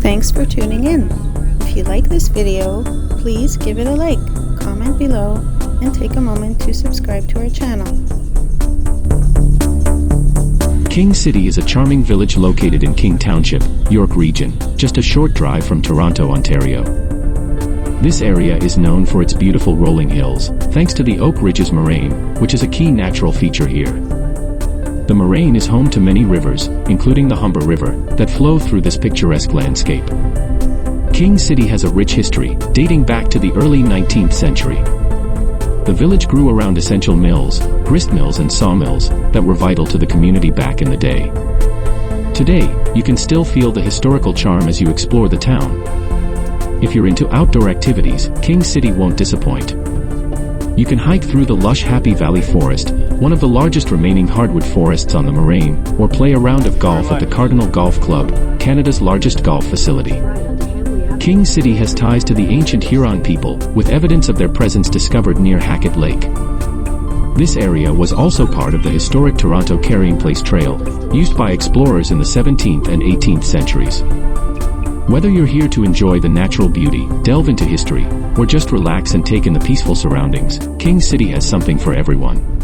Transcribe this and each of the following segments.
Thanks for tuning in. If you like this video, please give it a like, comment below, and take a moment to subscribe to our channel. King City is a charming village located in King Township, York Region, just a short drive from Toronto, Ontario. This area is known for its beautiful rolling hills, thanks to the Oak Ridges Moraine, which is a key natural feature here. The moraine is home to many rivers, including the Humber River, that flow through this picturesque landscape. King City has a rich history, dating back to the early 19th century. The village grew around essential mills, grist mills and sawmills, that were vital to the community back in the day. Today, you can still feel the historical charm as you explore the town. If you're into outdoor activities, King City won't disappoint. You can hike through the lush Happy Valley Forest, one of the largest remaining hardwood forests on the moraine, or play a round of golf at the Cardinal Golf Club, Canada's largest golf facility. King City has ties to the ancient Huron people, with evidence of their presence discovered near Hackett Lake. This area was also part of the historic Toronto Carrying Place Trail, used by explorers in the 17th and 18th centuries. Whether you're here to enjoy the natural beauty, delve into history, or just relax and take in the peaceful surroundings, King City has something for everyone.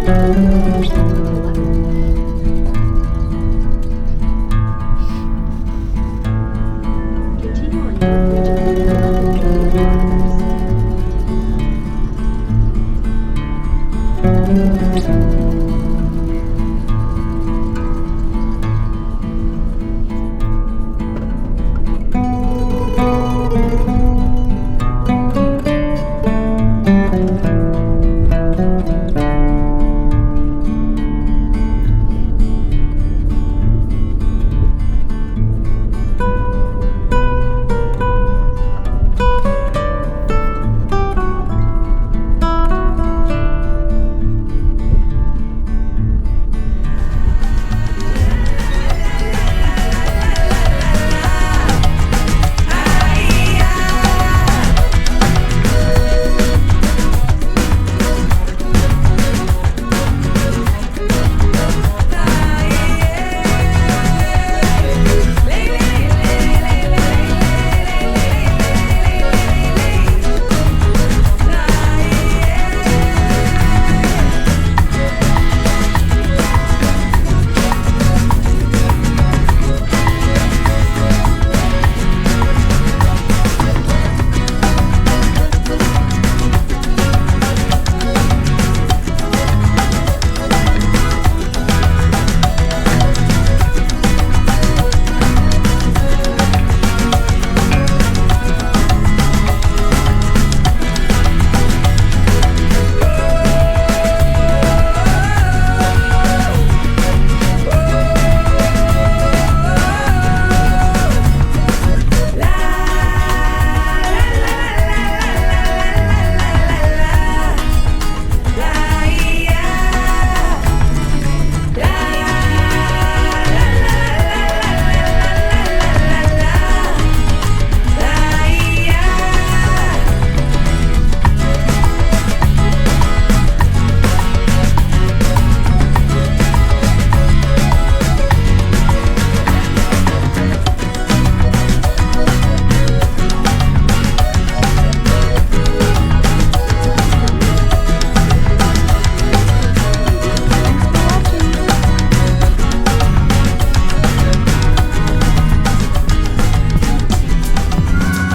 Continue on York Region to the left of 20 kilometers.